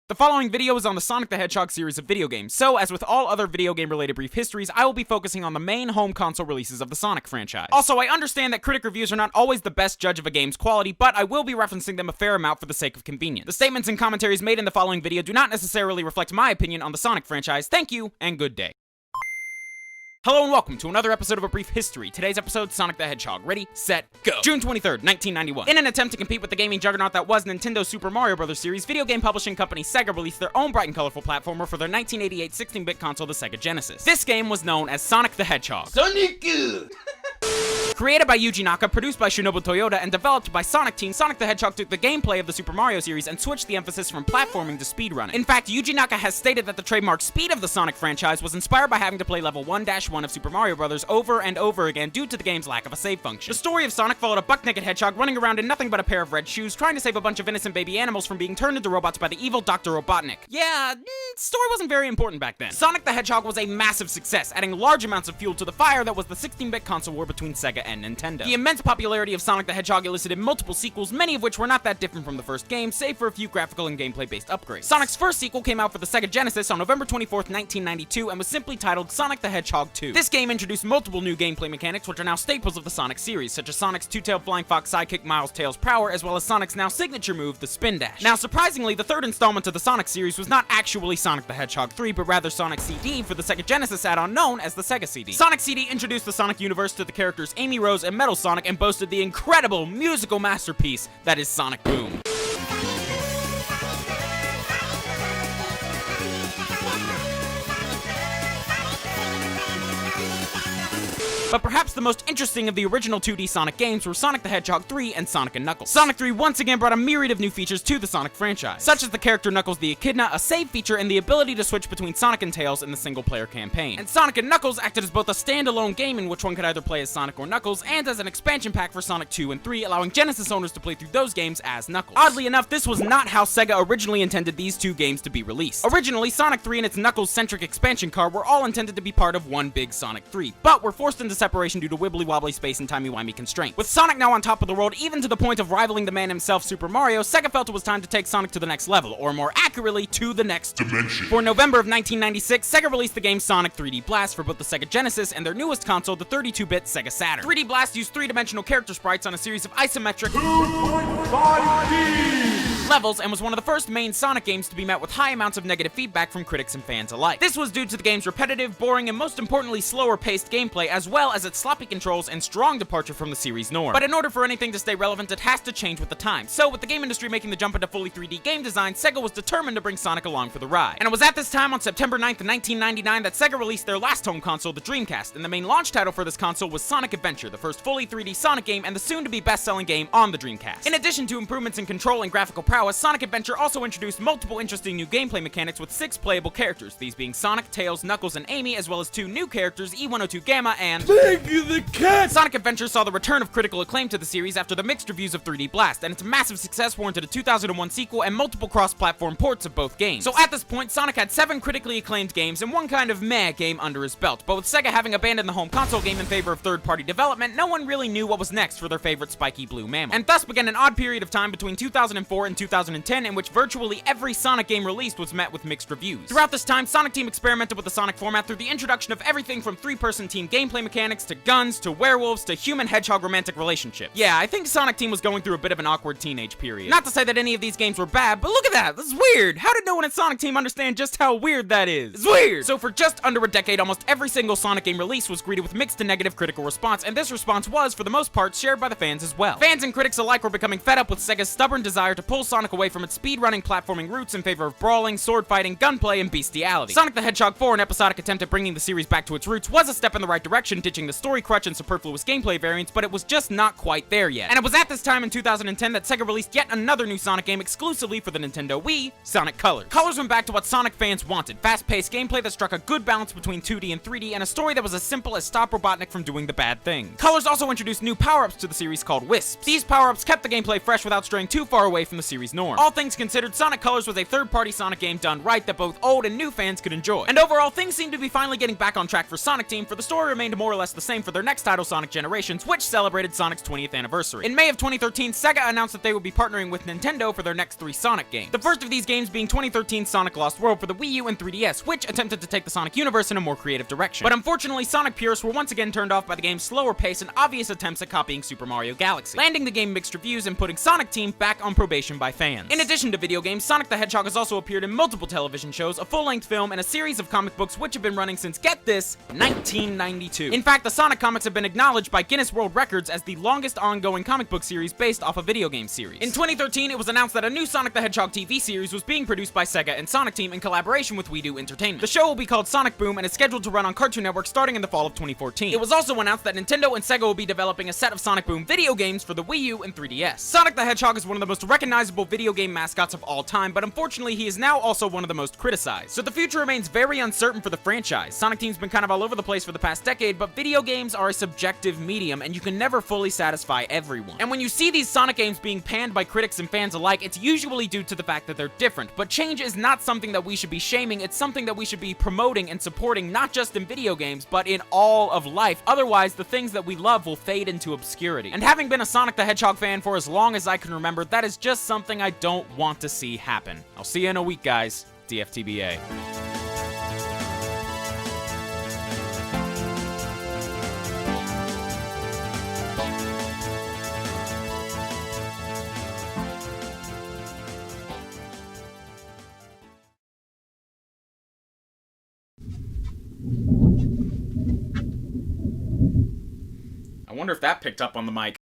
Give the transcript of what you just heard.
The following video is on the Sonic the Hedgehog series of video games, so as with all other video game related brief histories, I will be focusing on the main home console releases of the Sonic franchise. Also, I understand that critic reviews are not always the best judge of a game's quality, but I will be referencing them a fair amount for the sake of convenience. The statements and commentaries made in the following video do not necessarily reflect my opinion on the Sonic franchise. Thank you, and good day. Hello and welcome to another episode of A Brief History. Today's episode, Sonic the Hedgehog. Ready, set, go! June 23rd, 1991. In an attempt to compete with the gaming juggernaut that was Nintendo's Super Mario Bros. Series, video game publishing company Sega released their own bright and colorful platformer for their 1988 16-bit console, the Sega Genesis. This game was known as Sonic the Hedgehog. Sonic! Created by Yuji Naka, produced by Shinobu Toyoda, and developed by Sonic Team, Sonic the Hedgehog took the gameplay of the Super Mario series and switched the emphasis from platforming to speedrunning. In fact, Yuji Naka has stated that the trademark speed of the Sonic franchise was inspired by having to play level 1-1 of Super Mario Bros. Over and over again due to the game's lack of a save function. The story of Sonic followed a buck-naked hedgehog running around in nothing but a pair of red shoes, trying to save a bunch of innocent baby animals from being turned into robots by the evil Dr. Robotnik. Yeah, story wasn't very important back then. Sonic the Hedgehog was a massive success, adding large amounts of fuel to the fire that was the 16-bit console war between Sega and Nintendo. The immense popularity of Sonic the Hedgehog elicited multiple sequels, many of which were not that different from the first game, save for a few graphical and gameplay-based upgrades. Sonic's first sequel came out for the Sega Genesis on November 24th, 1992, and was simply titled Sonic the Hedgehog 2. This game introduced multiple new gameplay mechanics which are now staples of the Sonic series, such as Sonic's two-tailed flying fox sidekick Miles Tails Prower, as well as Sonic's now signature move, the Spin Dash. Now, surprisingly, the third installment of the Sonic series was not actually Sonic the Hedgehog 3, but rather Sonic CD for the Sega Genesis add-on known as the Sega CD. Sonic CD introduced the Sonic universe to the characters Amy Rose and Metal Sonic and boasted the incredible musical masterpiece that is Sonic Boom. But perhaps the most interesting of the original 2D Sonic games were Sonic the Hedgehog 3 and Sonic & Knuckles. Sonic 3 once again brought a myriad of new features to the Sonic franchise, such as the character Knuckles the Echidna, a save feature, and the ability to switch between Sonic and Tails in the single-player campaign. And Sonic & Knuckles acted as both a standalone game in which one could either play as Sonic or Knuckles, and as an expansion pack for Sonic 2 and 3, allowing Genesis owners to play through those games as Knuckles. Oddly enough, this was not how Sega originally intended these two games to be released. Originally, Sonic 3 and its Knuckles-centric expansion card were all intended to be part of one big Sonic 3, but were forced into separation due to wibbly-wobbly space and timey-wimey constraints. With Sonic now on top of the world, even to the point of rivaling the man himself, Super Mario, Sega felt it was time to take Sonic to the next level, or more accurately, to the next dimension. For November of 1996, Sega released the game Sonic 3D Blast for both the Sega Genesis and their newest console, the 32-bit Sega Saturn. 3D Blast used three-dimensional character sprites on a series of isometric 2.5D levels, and was one of the first main Sonic games to be met with high amounts of negative feedback from critics and fans alike. This was due to the game's repetitive, boring, and most importantly slower-paced gameplay, as well as its sloppy controls and strong departure from the series norm. But in order for anything to stay relevant, it has to change with the times. So, with the game industry making the jump into fully 3D game design, Sega was determined to bring Sonic along for the ride. And it was at this time, on September 9th, 1999, that Sega released their last home console, the Dreamcast, and the main launch title for this console was Sonic Adventure, the first fully 3D Sonic game and the soon-to-be best-selling game on the Dreamcast. In addition to improvements in control and graphical prowess, Sonic Adventure also introduced multiple interesting new gameplay mechanics with 6 playable characters, these being Sonic, Tails, Knuckles, and Amy, as well as 2 new characters, E102 Gamma and Big the Cat! Sonic Adventure saw the return of critical acclaim to the series after the mixed reviews of 3D Blast, and its massive success warranted a 2001 sequel and multiple cross-platform ports of both games. So at this point, Sonic had 7 critically acclaimed games and one kind of meh game under his belt, but with Sega having abandoned the home console game in favor of third-party development, no one really knew what was next for their favorite spiky blue mammal. And thus began an odd period of time between 2004 and 2010 in which virtually every Sonic game released was met with mixed reviews. Throughout this time, Sonic Team experimented with the Sonic format through the introduction of everything from 3-person team gameplay mechanics to guns to werewolves to human-hedgehog romantic relationships. Yeah, I think Sonic Team was going through a bit of an awkward teenage period. Not to say that any of these games were bad, but look at that! This is weird! How did no one at Sonic Team understand just how weird that is? It's weird! So for just under a decade, almost every single Sonic game release was greeted with mixed to negative critical response, and this response was, for the most part, shared by the fans as well. Fans and critics alike were becoming fed up with Sega's stubborn desire to pull Sonic away from its speedrunning platforming roots in favor of brawling, sword fighting, gunplay, and bestiality. Sonic the Hedgehog 4, an episodic attempt at bringing the series back to its roots, was a step in the right direction, ditching the story crutch and superfluous gameplay variants, but it was just not quite there yet. And it was at this time in 2010 that Sega released yet another new Sonic game exclusively for the Nintendo Wii, Sonic Colors. Colors went back to what Sonic fans wanted, fast-paced gameplay that struck a good balance between 2D and 3D, and a story that was as simple as stop Robotnik from doing the bad thing. Colors also introduced new power-ups to the series called Wisps. These power-ups kept the gameplay fresh without straying too far away from the series series norm. All things considered, Sonic Colors was a third-party Sonic game done right that both old and new fans could enjoy. And overall, things seem to be finally getting back on track for Sonic Team, for the story remained more or less the same for their next title, Sonic Generations, which celebrated Sonic's 20th anniversary. In May of 2013, Sega announced that they would be partnering with Nintendo for their next 3 Sonic games. The first of these games being 2013's Sonic Lost World for the Wii U and 3DS, which attempted to take the Sonic universe in a more creative direction. But unfortunately, Sonic purists were once again turned off by the game's slower pace and obvious attempts at copying Super Mario Galaxy, landing the game mixed reviews and putting Sonic Team back on probation by fans. In addition to video games, Sonic the Hedgehog has also appeared in multiple television shows, a full-length film, and a series of comic books which have been running since, get this, 1992. In fact, the Sonic comics have been acknowledged by Guinness World Records as the longest ongoing comic book series based off a video game series. In 2013, it was announced that a new Sonic the Hedgehog TV series was being produced by Sega and Sonic Team in collaboration with We Do Entertainment. The show will be called Sonic Boom and is scheduled to run on Cartoon Network starting in the fall of 2014. It was also announced that Nintendo and Sega will be developing a set of Sonic Boom video games for the Wii U and 3DS. Sonic the Hedgehog is one of the most recognizable video game mascots of all time, but unfortunately he is now also one of the most criticized. So the future remains very uncertain for the franchise. Sonic Team's been kind of all over the place for the past decade, but video games are a subjective medium and you can never fully satisfy everyone. And when you see these Sonic games being panned by critics and fans alike, it's usually due to the fact that they're different. But change is not something that we should be shaming, it's something that we should be promoting and supporting, not just in video games, but in all of life. Otherwise, the things that we love will fade into obscurity. And having been a Sonic the Hedgehog fan for as long as I can remember, that is just something I don't want to see happen. I'll see you in a week, guys. DFTBA. I wonder if that picked up on the mic.